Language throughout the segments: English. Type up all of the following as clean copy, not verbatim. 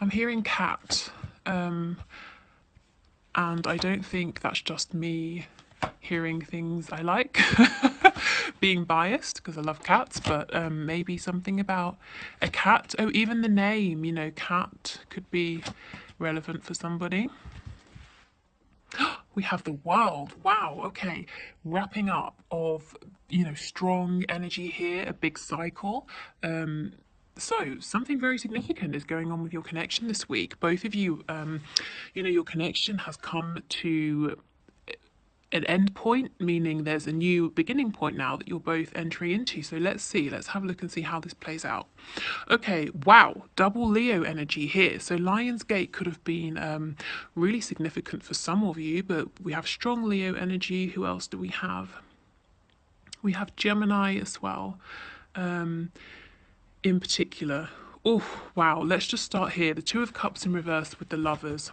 I'm hearing cat, and I don't think that's just me hearing things I like, being biased because I love cats, but maybe something about a cat. Oh, even the name, cat could be relevant for somebody. We have the world. Wow. Okay. Wrapping up of, strong energy here, a big cycle. So, something very significant is going on with your connection this week. Both of you, your connection has come to an end point, meaning there's a new beginning point now that you're both entering into. So let's see, let's have a look and see how this plays out. Okay, wow, double Leo energy here. So Lionsgate could have been really significant for some of you, but we have strong Leo energy. Who else do we have? We have Gemini as well, in particular. Oh, wow, let's just start here. The Two of Cups in reverse with the Lovers.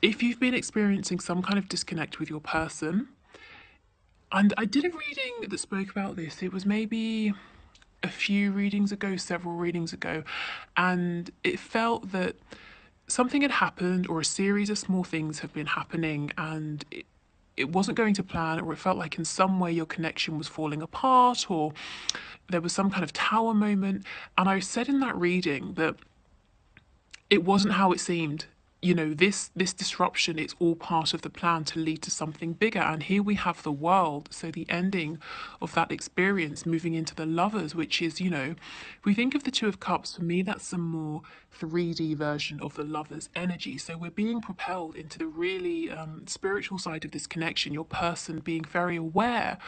If you've been experiencing some kind of disconnect with your person, and I did a reading that spoke about this. It was maybe a few readings ago, several readings ago, and it felt that something had happened or a series of small things have been happening and it wasn't going to plan, or it felt like in some way your connection was falling apart, or there was some kind of tower moment. And I said in that reading that it wasn't how it seemed. This disruption, it's all part of the plan to lead to something bigger. And here we have the world, so the ending of that experience, moving into the Lovers, which is, if we think of the Two of Cups, for me that's a more 3D version of the Lovers energy. So we're being propelled into the really spiritual side of this connection, your person being very aware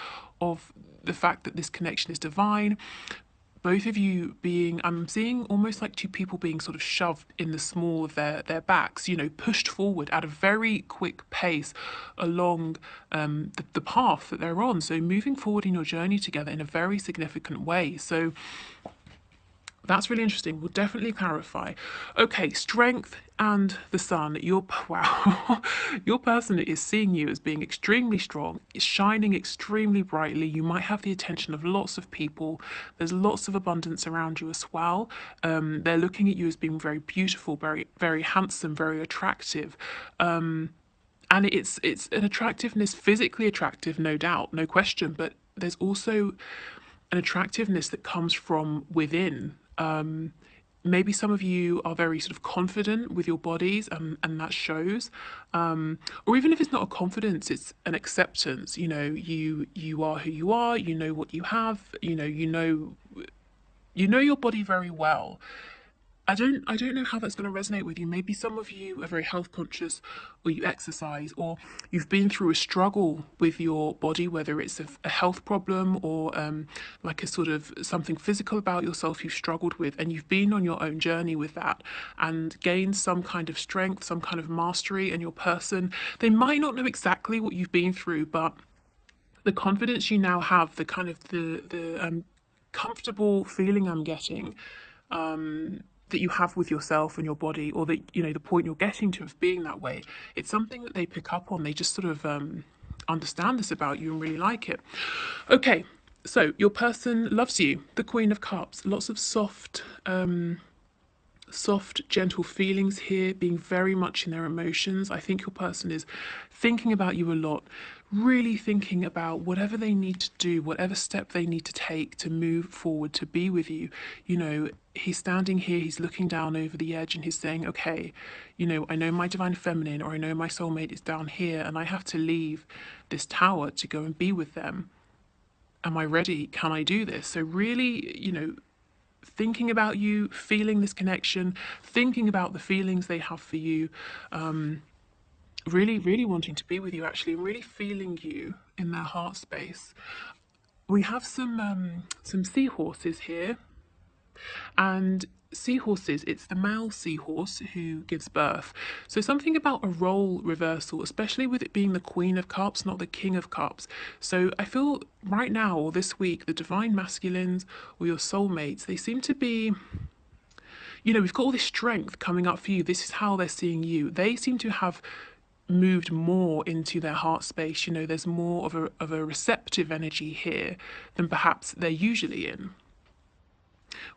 of the fact that this connection is divine, both of you being, I'm seeing almost like two people being sort of shoved in the small of their backs, pushed forward at a very quick pace along the path that they're on. So moving forward in your journey together in a very significant way. So that's really interesting. We'll definitely clarify. Okay, strength and the sun. Wow, your person is seeing you as being extremely strong, is shining extremely brightly. You might have the attention of lots of people. There's lots of abundance around you as well. They're looking at you as being very beautiful, very, very handsome, very attractive. And it's an attractiveness, physically attractive, no doubt, no question, but there's also an attractiveness that comes from within. Maybe some of you are very sort of confident with your bodies, and that shows. Or even if it's not a confidence, it's an acceptance. You are who you are. You know what you have. You know your body very well. I don't know how that's going to resonate with you. Maybe some of you are very health conscious, or you exercise, or you've been through a struggle with your body, whether it's a health problem or like a sort of something physical about yourself you've struggled with, and you've been on your own journey with that and gained some kind of strength, some kind of mastery in your person. They might not know exactly what you've been through, but the confidence you now have, the kind of the comfortable feeling I'm getting, that you have with yourself and your body, or that the point you're getting to of being that way, it's something that they pick up on. They just sort of understand this about you and really like it. Okay, so your person loves you, the Queen of Cups, lots of soft, gentle feelings here, being very much in their emotions. I think your person is thinking about you a lot, really thinking about whatever they need to do, whatever step they need to take to move forward, to be with you. He's standing here, he's looking down over the edge and he's saying, okay, I know my divine feminine, or I know my soulmate is down here and I have to leave this tower to go and be with them. Am I ready? Can I do this? So really, thinking about you, feeling this connection, thinking about the feelings they have for you, really, really wanting to be with you actually, and really feeling you in their heart space. We have some seahorses here, and seahorses, it's the male seahorse who gives birth. So something about a role reversal, especially with it being the Queen of Cups, not the King of Cups. So I feel right now, or this week, the divine masculines or your soulmates, they seem to be, we've got all this strength coming up for you. This is how they're seeing you. They seem to have moved more into their heart space. There's more of a receptive energy here than perhaps they're usually in.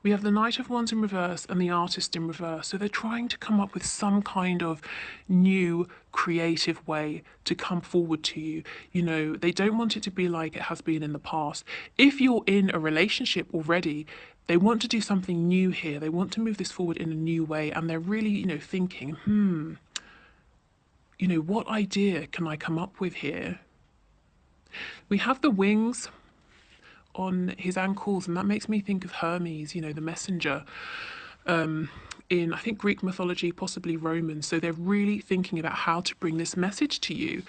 We have the Knight of Wands in reverse and the Artist in reverse. So they're trying to come up with some kind of new creative way to come forward to you. You know, they don't want it to be like it has been in the past. If you're in a relationship already, they want to do something new here. They want to move this forward in a new way. And they're really, thinking, what idea can I come up with here? We have the wings on his ankles, and that makes me think of Hermes, the messenger, in I think Greek mythology, possibly Roman. So they're really thinking about how to bring this message to you,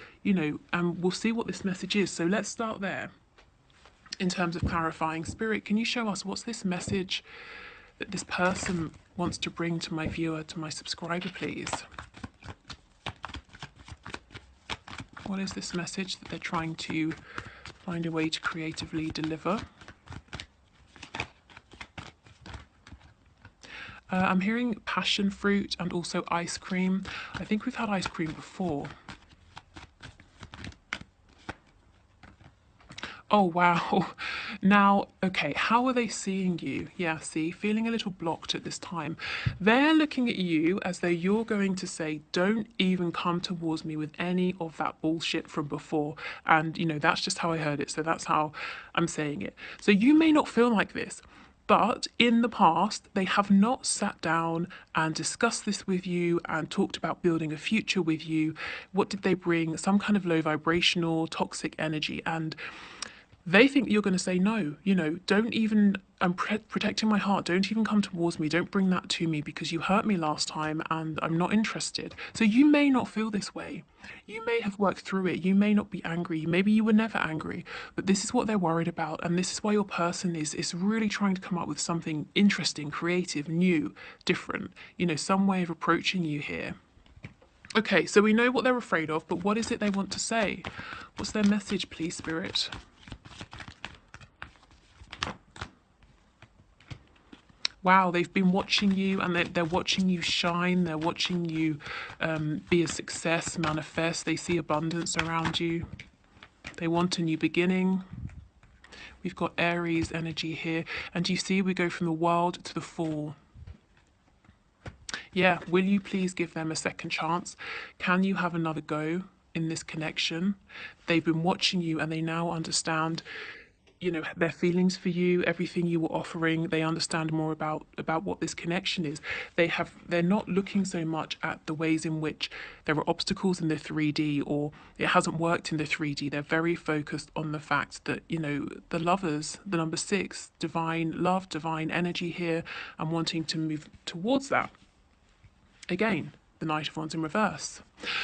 and we'll see what this message is. So let's start there. In terms of clarifying, Spirit, can you show us what's this message that this person wants to bring to my viewer, to my subscriber, please? What is this message that they're trying to find a way to creatively deliver? I'm hearing passion fruit and also ice cream. I think we've had ice cream before. Oh, wow. Now, okay, how are they seeing you? Yeah, see, feeling a little blocked at this time. They're looking at you as though you're going to say, don't even come towards me with any of that bullshit from before. And, that's just how I heard it. So that's how I'm saying it. So you may not feel like this. But in the past, they have not sat down and discussed this with you and talked about building a future with you. What did they bring? Some kind of low vibrational, toxic energy. And they think you're going to say no. Don't even, I'm protecting my heart. Don't even come towards me. Don't bring that to me because you hurt me last time and I'm not interested. So you may not feel this way. You may have worked through it. You may not be angry. Maybe you were never angry, but this is what they're worried about. And this is why your person is really trying to come up with something interesting, creative, new, different, some way of approaching you here. Okay, so we know what they're afraid of, but what is it they want to say? What's their message, please, Spirit? Wow, they've been watching you and they're watching you shine. They're watching you be a success, manifest. They see abundance around you. They want a new beginning. We've got Aries energy here. And you see, we go from the world to the Fool. Yeah, will you please give them a second chance? Can you have another go in this connection? They've been watching you and they now understand their feelings for you, everything you were offering. They understand more about what this connection is. They're not looking so much at the ways in which there are obstacles in the 3D or it hasn't worked in the 3D. They're very focused on the fact that the lovers, the number 6, divine love, divine energy here, and wanting to move towards that. Again, the Knight of Wands in reverse.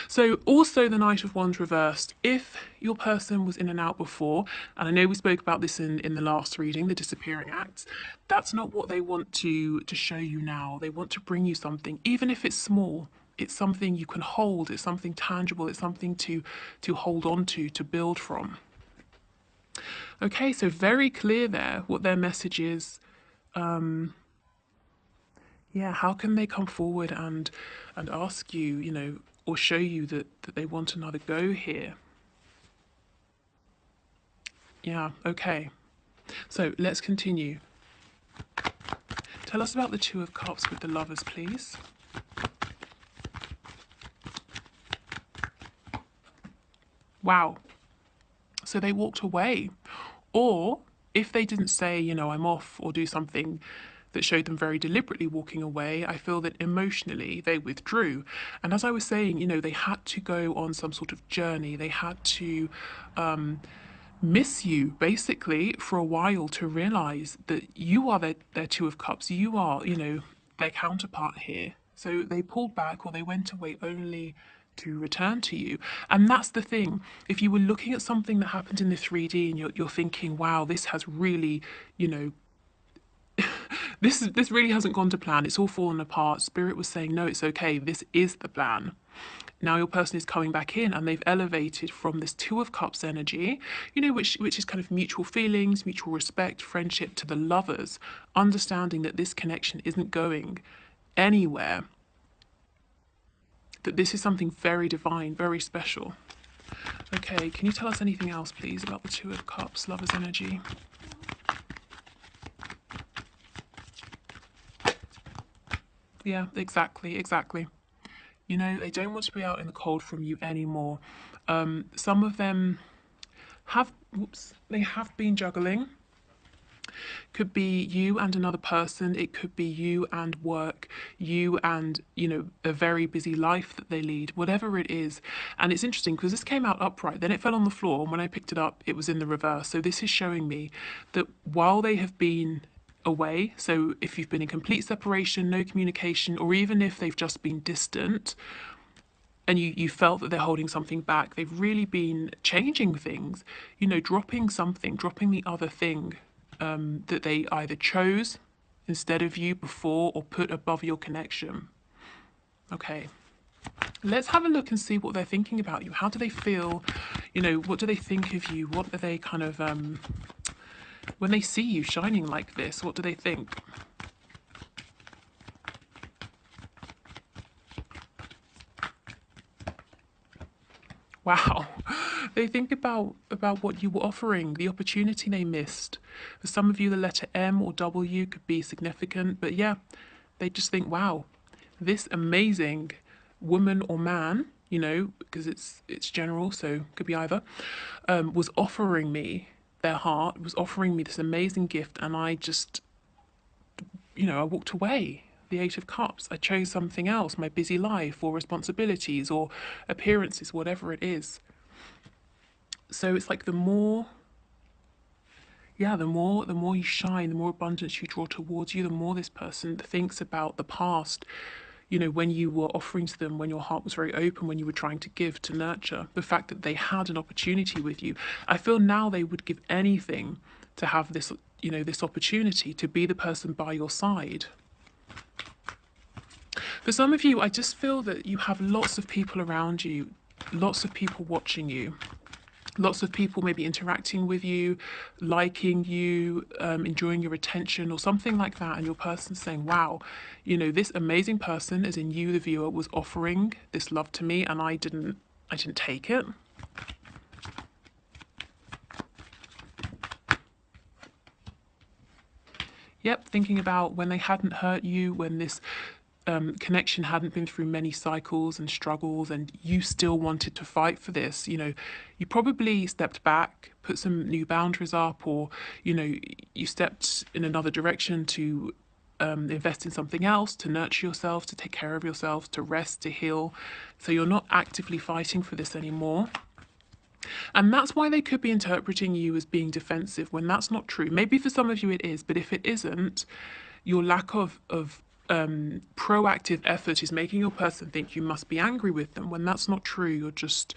So also the Knight of Wands reversed, if your person was in and out before, and I know we spoke about this in the last reading, the disappearing acts, that's not what they want to show you now. They want to bring you something, even if it's small. It's something you can hold, it's something tangible, it's something to hold on to build from. Okay, so very clear there what their message is. Yeah, how can they come forward and ask you, or show you that they want another go here? Yeah, okay. So let's continue. Tell us about the Two of Cups with the Lovers, please. Wow. So they walked away. Or if they didn't say, I'm off, or do something that showed them very deliberately walking away, I feel that emotionally they withdrew. And as I was saying, they had to go on some sort of journey. They had to miss you basically for a while to realize that you are their Two of Cups. You are, their counterpart here. So they pulled back or they went away only to return to you. And that's the thing. If you were looking at something that happened in the 3D and you're thinking, wow, this has really, this really hasn't gone to plan. It's all fallen apart. Spirit was saying, no, it's okay. This is the plan. Now your person is coming back in and they've elevated from this Two of Cups energy, which is kind of mutual feelings, mutual respect, friendship, to the Lovers, understanding that this connection isn't going anywhere, that this is something very divine, very special. Okay, can you tell us anything else, please, about the Two of Cups, Lovers energy? Yeah, exactly, exactly. You know, they don't want to be out in the cold from you anymore. Some of them have, whoops, they have been juggling. Could be you and another person. It could be you and work, you and, a very busy life that they lead, whatever it is. And it's interesting because this came out upright, then it fell on the floor. And when I picked it up, it was in the reverse. So this is showing me that while they have been away, so if you've been in complete separation, no communication, or even if they've just been distant, and you felt that they're holding something back, they've really been changing things, dropping something, dropping the other thing that they either chose instead of you before or put above your connection. Okay, let's have a look and see what they're thinking about you. How do they feel? What do they think of you? What are they kind of, when they see you shining like this, what do they think? Wow. They think about what you were offering, the opportunity they missed. For some of you, the letter M or W could be significant, but yeah, they just think, wow, this amazing woman or man, because it's general, so could be either, was offering me their heart, was offering me this amazing gift, and I just, I walked away. The Eight of Cups. I chose something else, my busy life or responsibilities or appearances, whatever it is. So it's like the more you shine, the more abundance you draw towards you, the more this person thinks about the past, when you were offering to them, when your heart was very open, when you were trying to give, to nurture, the fact that they had an opportunity with you. I feel now they would give anything to have this, this opportunity to be the person by your side. For some of you, I just feel that you have lots of people around you, lots of people watching you. Lots of people maybe interacting with you, liking you, enjoying your attention or something like that. And your person's saying, wow, this amazing person, as in you, the viewer, was offering this love to me and I didn't take it. Yep, thinking about when they hadn't hurt you, when this connection hadn't been through many cycles and struggles, and you still wanted to fight for this. You probably stepped back, put some new boundaries up, or you stepped in another direction to invest in something else, to nurture yourself, to take care of yourself, to rest, to heal. So you're not actively fighting for this anymore. And that's why they could be interpreting you as being defensive when that's not true. Maybe for some of you it is, but if it isn't, your lack of proactive effort is making your person think you must be angry with them when that's not true. You're just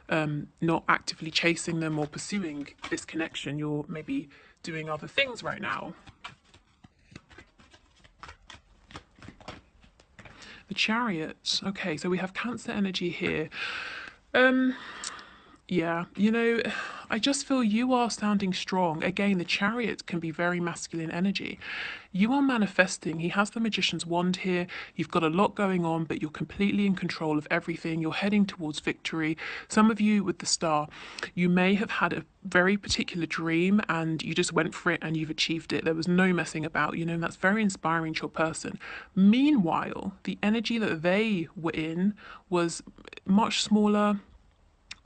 not actively chasing them or pursuing this connection. You're maybe doing other things right now. The Chariot. Okay, so we have Cancer energy here. Yeah, I just feel you are sounding strong. Again, the Chariot can be very masculine energy. You are manifesting. He has the Magician's wand here. You've got a lot going on, but you're completely in control of everything. You're heading towards victory. Some of you with the Star, you may have had a very particular dream and you just went for it and you've achieved it. There was no messing about, and that's very inspiring to your person. Meanwhile, the energy that they were in was much smaller,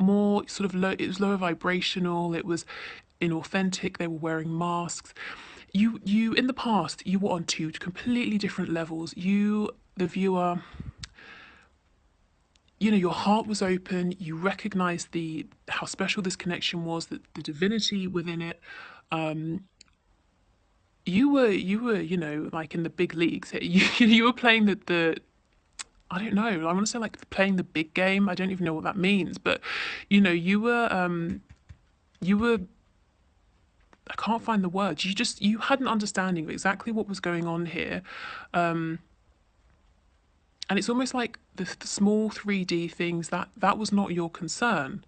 more sort of low. It was lower vibrational, it was inauthentic, they were wearing masks. You in the past, you were on two completely different levels. You, the viewer, your heart was open, you recognized the how special this connection was, the divinity within it. You were like in the big leagues. You were playing the I don't know. I want to say like playing the big game. I don't even know what that means, but you were. I can't find the words. You had an understanding of exactly what was going on here, and it's almost like the small 3D things that was not your concern.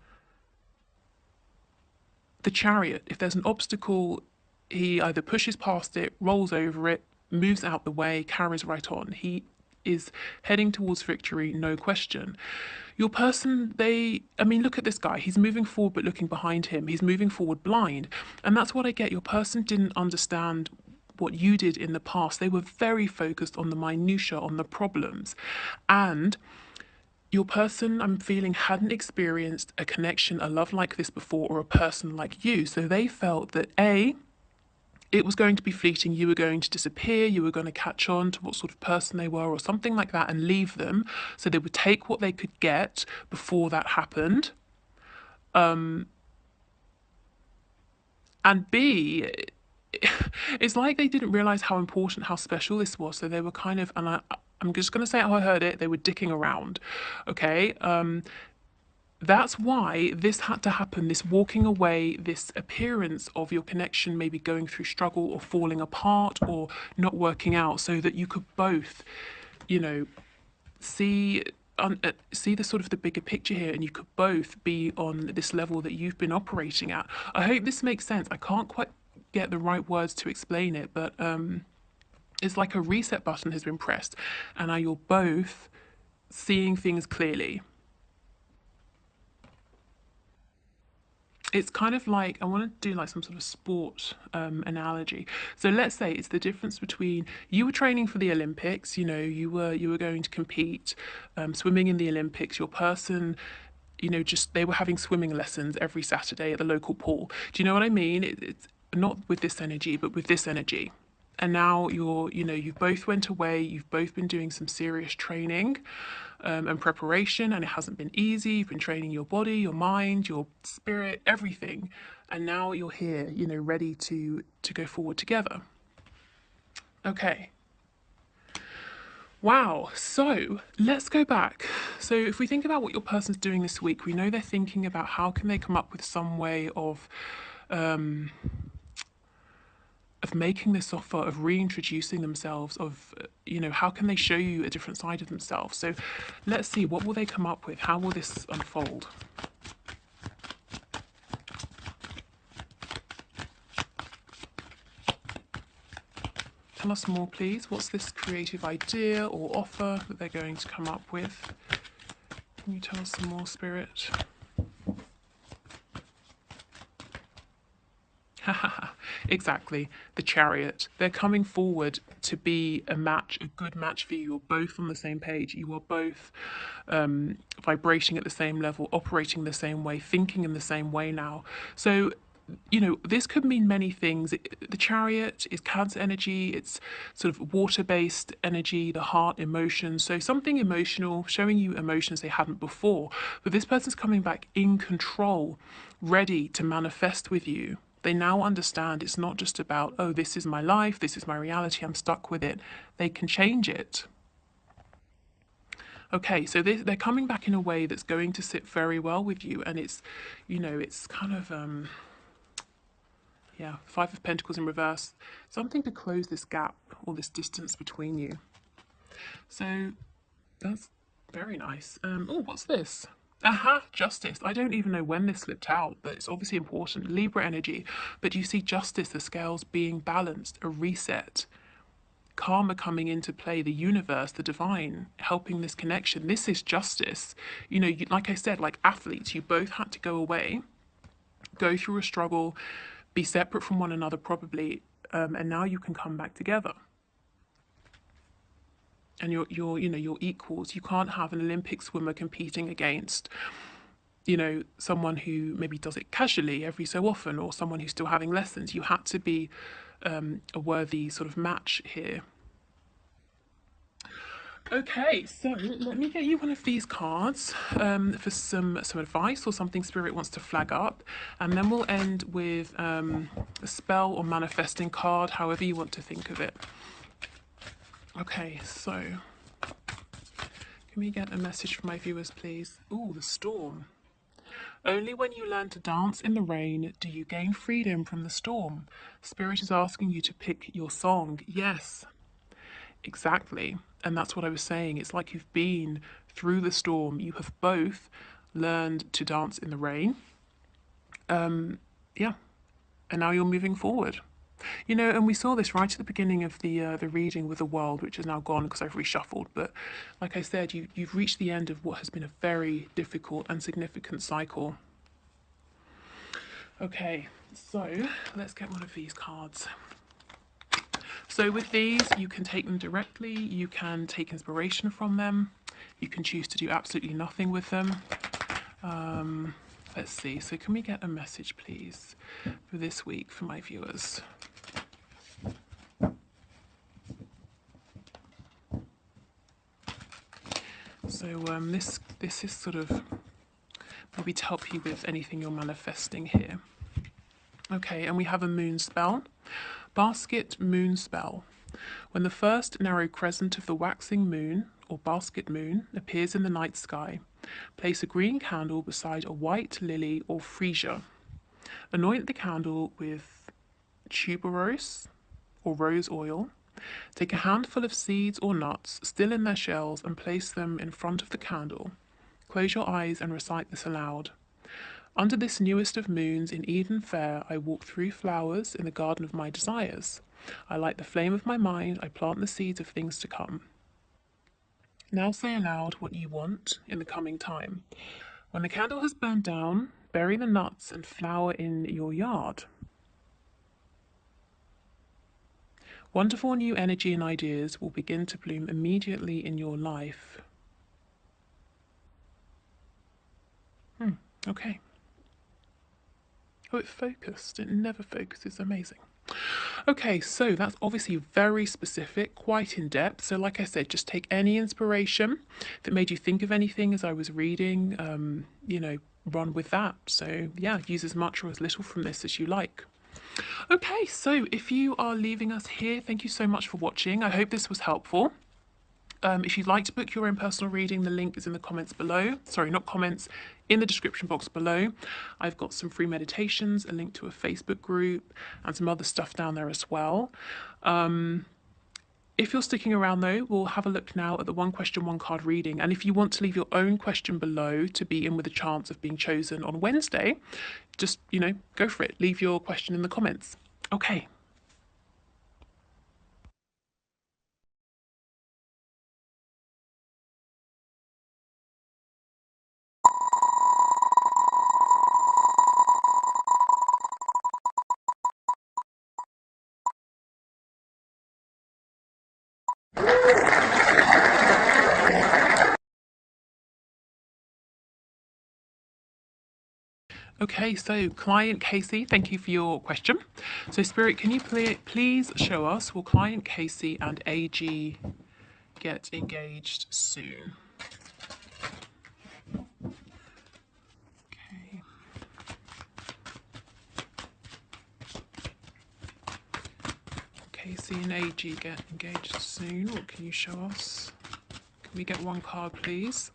The Chariot. If there's an obstacle, he either pushes past it, rolls over it, moves out the way, carries right on. He is heading towards victory, no question. Your person, look at this guy. He's moving forward but looking behind him. He's moving forward blind. And that's what I get. Your person didn't understand what you did in the past. They were very focused on the minutiae, on the problems. And your person, I'm feeling, hadn't experienced a connection, a love like this before, or a person like you. So they felt that A, it was going to be fleeting, you were going to disappear, you were going to catch on to what sort of person they were, or something like that, and leave them. So they would take what they could get before that happened. And B, it's like they didn't realize how important, how special this was. So they were kind of, and I'm just going to say how I heard it, they were dicking around. Okay. That's why this had to happen, this walking away, this appearance of your connection maybe going through struggle or falling apart or not working out, so that you could both, you know, see see the sort of the bigger picture here, and you could both be on this level that you've been operating at. I hope this makes sense. I can't quite get the right words to explain it, but it's like a reset button has been pressed, and now you're both seeing things clearly. It's kind of like, I want to do like some sort of sport analogy. So let's say it's the difference between, you were training for the Olympics, you know, you were going to compete, swimming in the Olympics. Your person, you know, just they were having swimming lessons every Saturday at the local pool. Do you know what I mean? It's not with this energy, but with this energy. And now you're, you know, you've both went away, you've both been doing some serious training and preparation, and it hasn't been easy. You've been training your body, your mind, your spirit, everything, and now you're here, you know, ready to go forward together. Okay. Wow. So let's go back. So if we think about what your person's doing this week, we know they're thinking about how can they come up with some way of making this offer, of reintroducing themselves, of, you know, how can they show you a different side of themselves. So let's see, what will they come up with? How will this unfold? Tell us more, please. What's this creative idea or offer that they're going to come up with? Can you tell us some more, Spirit? Exactly, the Chariot. They're coming forward to be a match, a good match for you. You're both on the same page. You are both vibrating at the same level, operating the same way, thinking in the same way now. So, you know, this could mean many things. The Chariot is Cancer energy, it's sort of water based energy, the heart, emotions. So, something emotional, showing you emotions they hadn't before. But this person's coming back in control, ready to manifest with you. They now understand it's not just about, oh, this is my life, this is my reality, I'm stuck with it. They can change it. Okay, so they're coming back in a way that's going to sit very well with you. And it's, you know, it's kind of, yeah, Five of Pentacles in reverse. Something to close this gap or this distance between you. So that's very nice. Oh, what's this? Aha, justice. I don't even know when this slipped out, but it's obviously important. Libra energy. But you see justice, the scales being balanced, a reset. Karma coming into play, the universe, the divine, helping this connection. This is justice. You know, like I said, like athletes, you both had to go away, go through a struggle, be separate from one another probably, and now you can come back together. And you're you know, you're equals. You can't have an Olympic swimmer competing against, you know, someone who maybe does it casually every so often, or someone who's still having lessons. You had to be a worthy sort of match here. Okay, so let me get you one of these cards for some advice or something Spirit wants to flag up, and then we'll end with a spell or manifesting card, however you want to think of it. Okay, so can we get a message from my viewers, please? Ooh, the storm. Only when you learn to dance in the rain do you gain freedom from the storm. Spirit is asking you to pick your song. Yes, exactly. And that's what I was saying. It's like you've been through the storm. You have both learned to dance in the rain. Yeah. And now you're moving forward. You know, and we saw this right at the beginning of the reading with the world, which is now gone because I've reshuffled. But like I said, you've reached the end of what has been a very difficult and significant cycle. Okay, so let's get one of these cards. So with these, you can take them directly, you can take inspiration from them, you can choose to do absolutely nothing with them. Let's see, so can we get a message, please, for this week for my viewers? So this is sort of maybe to help you with anything you're manifesting here. Okay, and we have a moon spell. Basket moon spell. When the first narrow crescent of the waxing moon, or basket moon, appears in the night sky, place a green candle beside a white lily or freesia. Anoint the candle with tuberose or rose oil. Take a handful of seeds or nuts still in their shells and place them in front of the candle. Close your eyes and recite this aloud. Under this newest of moons in Eden fair, I walk through flowers in the garden of my desires. I light the flame of my mind, I plant the seeds of things to come. Now say aloud what you want in the coming time. When the candle has burned down, bury the nuts and flower in your yard. Wonderful new energy and ideas will begin to bloom immediately in your life. Okay. Oh, it focused. It never focuses. Amazing. Okay, so that's obviously very specific, quite in depth. So, like I said, just take any inspiration. If it made you think of anything as I was reading, run with that. So, yeah, use as much or as little from this as you like. Okay, so if you are leaving us here, thank you so much for watching. I hope this was helpful. If you'd like to book your own personal reading, the link is in the comments below. Sorry, not comments, in the description box below. I've got some free meditations, a link to a Facebook group, and some other stuff down there as well. If you're sticking around though, we'll have a look now at the one question, one card reading. And if you want to leave your own question below to be in with a chance of being chosen on Wednesday, just, go for it. Leave your question in the comments. Okay. Okay, so client Casey, thank you for your question. So Spirit, can you please show us, will client Casey and AG get engaged soon? Okay. Casey and AG get engaged soon. What can you show us? Can we get one card, please?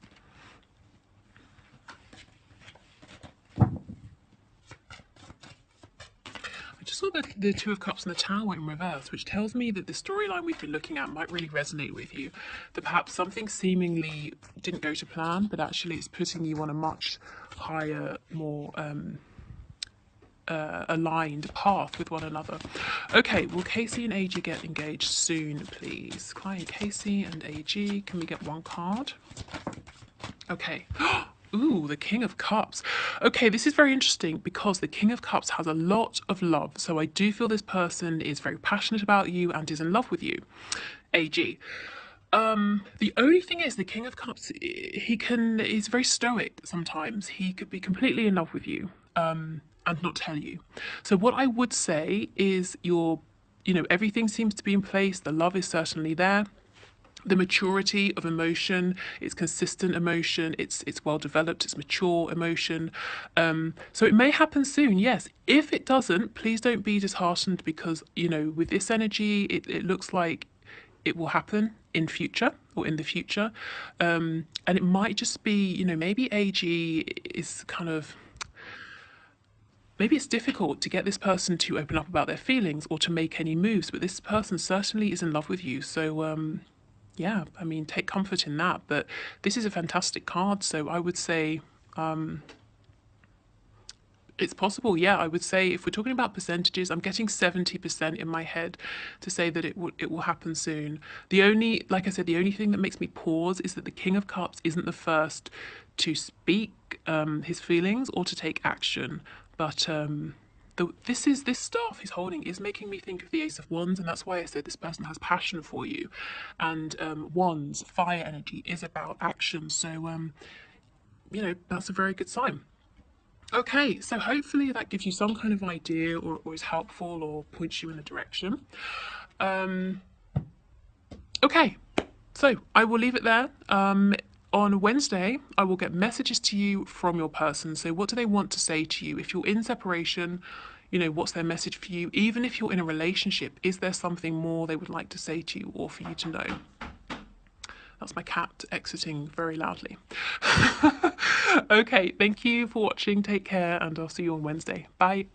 Saw the Two of Cups and the Tower in reverse, which tells me that the storyline we've been looking at might really resonate with you. That perhaps something seemingly didn't go to plan, but actually it's putting you on a much higher, more aligned path with one another. Okay, will Casey and AG get engaged soon, please? Client Casey and AG, can we get one card? Okay. Ooh, the King of Cups. Okay, this is very interesting because the King of Cups has a lot of love. So I do feel this person is very passionate about you and is in love with you. AG. The only thing is the King of Cups, he's very stoic sometimes. He could be completely in love with you, and not tell you. So what I would say is everything seems to be in place. The love is certainly there. The maturity of emotion, it's consistent emotion, it's well developed, it's mature emotion. So it may happen soon, yes. If it doesn't, please don't be disheartened because, with this energy, it looks like it will happen in future or in the future. And it might just be, maybe AG is kind of, maybe it's difficult to get this person to open up about their feelings or to make any moves, but this person certainly is in love with you. So, yeah, I mean, take comfort in that. But this is a fantastic card, so I would say it's possible. Yeah, I would say if we're talking about percentages, I'm getting 70% in my head to say that it will happen soon. Like I said, the only thing that makes me pause is that the King of Cups isn't the first to speak his feelings or to take action. But this staff he's holding is making me think of the Ace of Wands, and that's why I said this person has passion for you. And Wands, fire energy, is about action. So that's a very good sign. Okay, so hopefully that gives you some kind of idea, or is helpful, or points you in a direction. Okay, so I will leave it there. On Wednesday, I will get messages to you from your person. So, what do they want to say to you? If you're in separation, what's their message for you? Even if you're in a relationship, is there something more they would like to say to you or for you to know? That's my cat exiting very loudly. Okay, thank you for watching. Take care, and I'll see you on Wednesday. Bye.